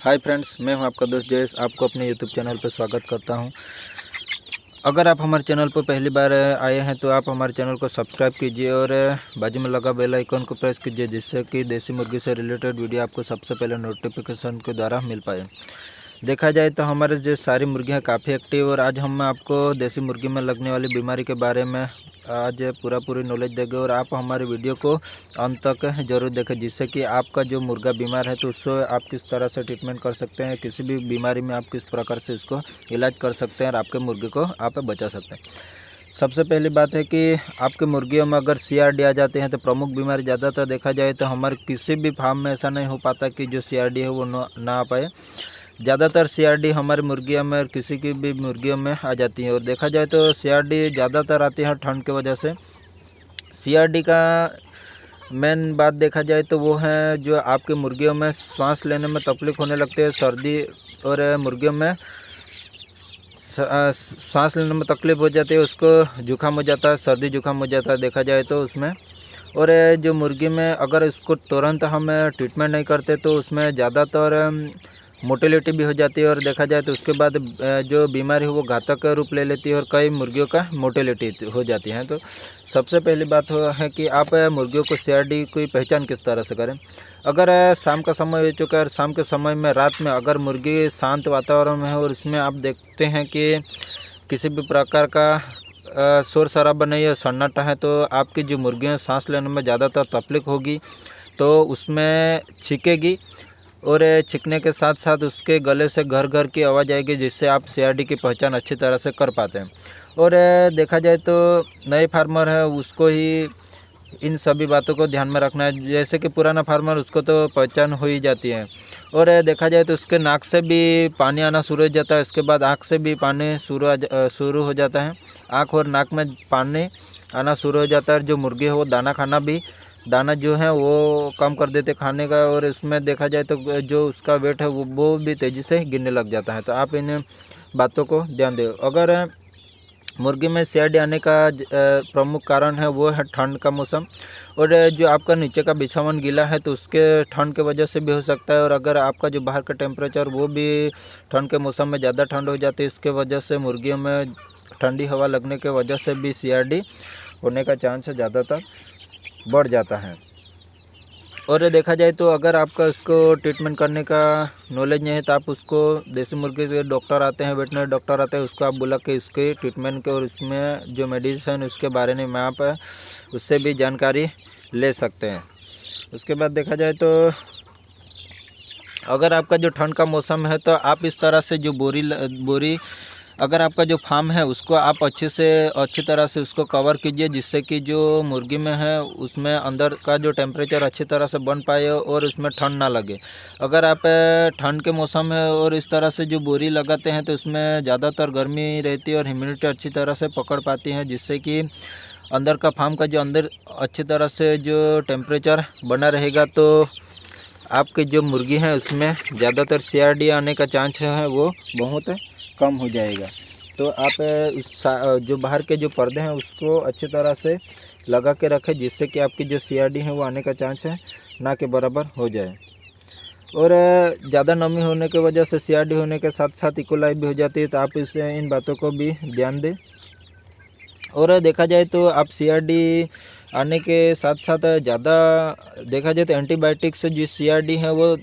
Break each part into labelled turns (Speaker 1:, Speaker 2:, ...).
Speaker 1: Hi friends, मैं हूं आपका दोस्त जयेश। आपको अपने यूट्यूब चैनल पर स्वागत करता हूं। अगर आप हमारे चैनल पर पहली बार आए हैं तो आप हमारे चैनल को सब्सक्राइब कीजिए और बाजू में लगा बेल आइकन को प्रेस कीजिए, जिससे कि देसी मुर्गी से रिलेटेड वीडियो आपको सबसे पहले नोटिफिकेशन के द्वारा मिल पाए। देखा जाए तो हमारे जो सारी मुर्गियाँ काफ़ी एक्टिव, और आज हम आपको देसी मुर्गी में लगने वाली बीमारी के बारे में आज पूरी नॉलेज देंगे। और आप हमारे वीडियो को अंत तक ज़रूर देखें, जिससे कि आपका जो मुर्गा बीमार है तो उससे आप किस तरह से ट्रीटमेंट कर सकते हैं, किसी भी बीमारी में आप किस प्रकार से उसको इलाज कर सकते हैं और आपके मुर्गे को आप बचा सकते हैं। सबसे पहली बात है कि आपके मुर्गियों में अगर CRD आ जाते हैं तो प्रमुख बीमारी ज़्यादातर देखा जाए तो हमारे किसी भी फार्म में ऐसा नहीं हो पाता कि जो CRD है वो ना आ पाए। ज़्यादातर CRD हमारी मुर्गियों में और किसी की भी मुर्गियों में आ जाती है। और देखा जाए तो CRD ज़्यादातर आती है ठंड की वजह से। CRD का मेन बात देखा जाए तो वो है जो आपकी मुर्गियों में सांस लेने में तकलीफ होने लगती है, सर्दी, और मुर्गियों में सांस लेने में तकलीफ हो जाती है, उसको जुकाम हो जाता है, सर्दी जुकाम हो जाता है देखा जाए तो उसमें। और जो मुर्गी में अगर इसको तुरंत हम ट्रीटमेंट नहीं करते तो उसमें ज़्यादातर मोटिलिटी भी हो जाती है, और देखा जाए तो उसके बाद जो बीमारी है वो घातक रूप ले लेती है और कई मुर्गियों का मोटिलिटी हो जाती है। तो सबसे पहली बात है कि आप मुर्गियों को CRD की पहचान किस तरह से करें। अगर शाम का समय हो चुका है और शाम के समय में रात में अगर मुर्गी शांत वातावरण में है और उसमें आप देखते हैं कि किसी भी प्रकार का शोर शराबा नहीं है, सन्नाटा है, तो आपकी जो मुर्गियाँ सांस लेने में ज़्यादातर तकलीफ होगी, तो उसमें छींकेगी और छींकने के साथ साथ उसके गले से घर घर की आवाज़ आएगी, जिससे आप CRD की पहचान अच्छी तरह से कर पाते हैं। और देखा जाए तो नए फार्मर है उसको ही इन सभी बातों को ध्यान में रखना है। जैसे कि पुराना फार्मर उसको तो पहचान हो ही जाती है। और देखा जाए तो उसके नाक से भी पानी आना शुरू हो जाता है, उसके बाद आँख से भी पानी शुरू हो जाता है। आँख और नाक में पानी आना शुरू हो जाता है। जो मुर्गी है वो दाना जो है वो कम कर देते खाने का, और उसमें देखा जाए तो जो उसका वेट है वो भी तेज़ी से गिरने लग जाता है। तो आप इन बातों को ध्यान दें। अगर मुर्गी में CRD आने का प्रमुख कारण है वो है ठंड का मौसम, और जो आपका नीचे का बिछावन गीला है तो उसके ठंड के वजह से भी हो सकता है। और अगर आपका जो बाहर का टेम्परेचर वो भी ठंड के मौसम में ज़्यादा ठंड हो जाती है, इसके वजह से मुर्गियों में ठंडी हवा लगने के वजह से भी CRD होने का चांस ज़्यादातर बढ़ जाता है। और देखा जाए तो अगर आपका उसको ट्रीटमेंट करने का नॉलेज नहीं है तो आप उसको देसी मुर्गी के डॉक्टर आते हैं, वेटनरी डॉक्टर आते हैं, उसको आप बुला के उसके ट्रीटमेंट के और उसमें जो मेडिसिन उसके बारे में आप उससे भी जानकारी ले सकते हैं। उसके बाद देखा जाए तो अगर आपका जो ठंड का मौसम है तो आप इस तरह से जो बोरी अगर आपका जो फार्म है उसको आप अच्छी तरह से उसको कवर कीजिए, जिससे कि जो मुर्गी में है उसमें अंदर का जो टेम्परेचर अच्छी तरह से बन पाए और उसमें ठंड ना लगे। अगर आप ठंड के मौसम में और इस तरह से जो बोरी लगाते हैं तो उसमें ज़्यादातर गर्मी रहती है और ह्यूमिडिटी अच्छी तरह से पकड़ पाती है, जिससे कि अंदर का फार्म का जो अंदर अच्छी तरह से जो टेम्परेचर बना रहेगा, तो आपकी जो मुर्गी है उसमें ज़्यादातर CRD आने का चांस है वो बहुत कम हो जाएगा। तो आप जो बाहर के जो पर्दे हैं उसको अच्छी तरह से लगा के रखें, जिससे कि आपकी जो CRD है वो आने का चांस है ना के बराबर हो जाए। और ज़्यादा नमी होने की वजह से CRD होने के साथ साथ इकोलाई भी हो जाती है, तो आप इन बातों को भी ध्यान दें। और देखा जाए तो आप CRD आने के साथ साथ ज़्यादा देखा जाए तो एंटीबायोटिक से जो CRD है वो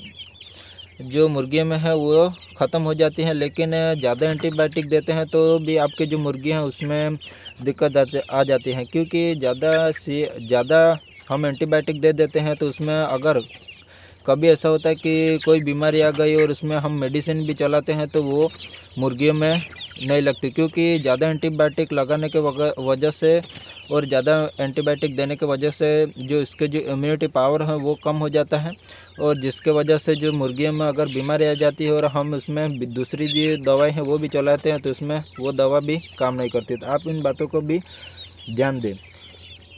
Speaker 1: जो मुर्गियों में है वो ख़त्म हो जाती है, लेकिन ज़्यादा एंटीबायोटिक देते हैं तो भी आपकी जो मुर्गी हैं उसमें दिक्कत आ जाती है, क्योंकि ज़्यादा हम एंटीबायोटिक दे देते हैं तो उसमें अगर कभी ऐसा होता है कि कोई बीमारी आ गई और उसमें हम मेडिसिन भी चलाते हैं तो वो मुर्गियों में नहीं लगती, क्योंकि ज़्यादा एंटीबायोटिक लगाने के वजह से और ज़्यादा एंटीबायोटिक देने के वजह से जो इसके जो इम्यूनिटी पावर है वो कम हो जाता है, और जिसके वजह से जो मुर्गियों में अगर बीमारी आ जाती है और हम उसमें दूसरी जो दवाई है वो भी चलाते हैं तो उसमें वो दवा भी काम नहीं करती। तो आप इन बातों को भी ध्यान दें।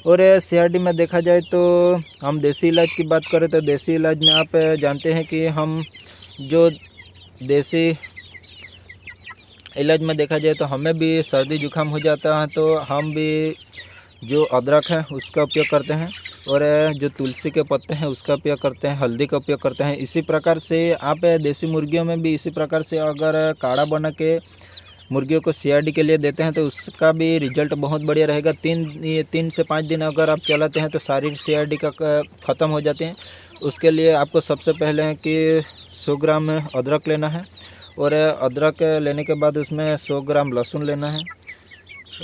Speaker 1: और CRD में देखा जाए तो हम देसी इलाज की बात करें तो देसी इलाज में आप जानते हैं कि हम जो देसी इलाज में देखा जाए तो हमें भी सर्दी जुकाम हो जाता है तो हम भी जो अदरक है उसका उपयोग करते हैं। और जो तुलसी के पत्ते हैं उसका उपयोग करते हैं, हल्दी का उपयोग करते हैं। इसी प्रकार से आप देसी मुर्गियों में भी इसी प्रकार से अगर काढ़ा बना के मुर्गियों को CRD के लिए देते हैं तो उसका भी रिजल्ट बहुत बढ़िया रहेगा। 3 से 5 दिन अगर आप चलाते हैं तो सारी CRD का ख़त्म हो जाते हैं। उसके लिए आपको सबसे पहले है कि 100 ग्राम अदरक लेना है, और अदरक लेने के बाद उसमें 100 ग्राम लहसुन लेना है,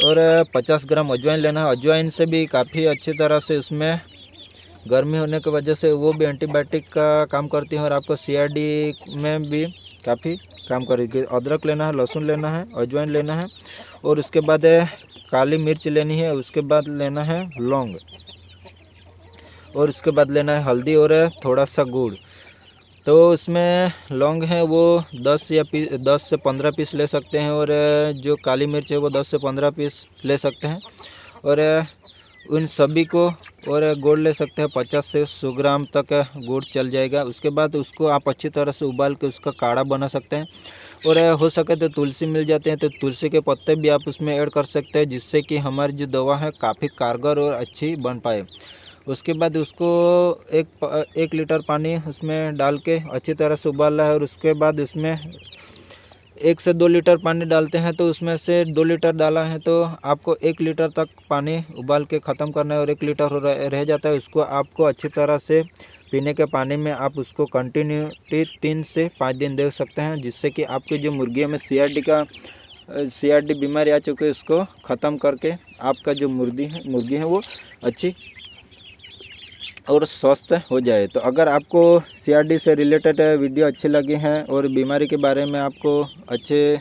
Speaker 1: और 50 ग्राम अजवाइन लेना है। अजवाइन से भी काफ़ी अच्छी तरह से उसमें गर्मी होने की वजह से वो भी एंटीबायोटिक का काम करती है और आपको CRD में भी काफ़ी काम करेगी। अदरक लेना है, लहसुन लेना है, अजवाइन लेना है, और उसके बाद काली मिर्च लेनी है, उसके बाद लेना है लौंग, और उसके बाद लेना है हल्दी और थोड़ा सा गुड़। तो उसमें लौंग है वो 10 से 15 पीस ले सकते हैं, और जो काली मिर्च है वो 10 से 15 पीस ले सकते हैं, और उन सभी को, और गुड़ ले सकते हैं 50 से 100 ग्राम तक गुड़ चल जाएगा। उसके बाद उसको आप अच्छी तरह से उबाल के उसका काढ़ा बना सकते हैं, और हो सके तो तुलसी मिल जाते हैं तो तुलसी के पत्ते भी आप उसमें ऐड कर सकते हैं, जिससे कि हमारी जो दवा है काफ़ी कारगर और अच्छी बन पाए। उसके बाद उसको 1 लीटर पानी उसमें डाल के अच्छी तरह से उबालना है, और उसके बाद उसमें 1 से 2 लीटर पानी डालते हैं तो उसमें से 2 लीटर डाला है तो आपको 1 लीटर तक पानी उबाल के ख़त्म करना है, और 1 लीटर रह जाता है उसको आपको अच्छी तरह से पीने के पानी में आप उसको कंटिन्यूटी 3 से 5 दिन दे सकते हैं, जिससे कि आपकी जो मुर्गियों में CRD बीमारी आ चुकी है उसको ख़त्म करके आपका जो मुर्गी है वो अच्छी और स्वस्थ हो जाए। तो अगर आपको CRD से रिलेटेड वीडियो अच्छी लगी हैं और बीमारी के बारे में आपको अच्छे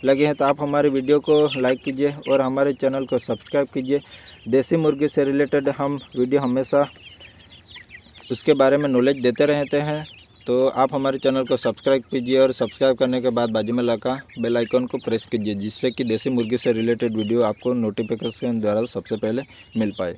Speaker 1: लगे हैं तो आप हमारे वीडियो को लाइक कीजिए और हमारे चैनल को सब्सक्राइब कीजिए। देसी मुर्गी से रिलेटेड हम वीडियो हमेशा उसके बारे में नॉलेज देते रहते हैं, तो आप हमारे चैनल को सब्सक्राइब कीजिए, और सब्सक्राइब करने के बाद बाजू में लगा बेल आइकन को प्रेस कीजिए, जिससे कि देसी मुर्गी से रिलेटेड वीडियो आपको नोटिफिकेशन द्वारा सबसे पहले मिल पाए।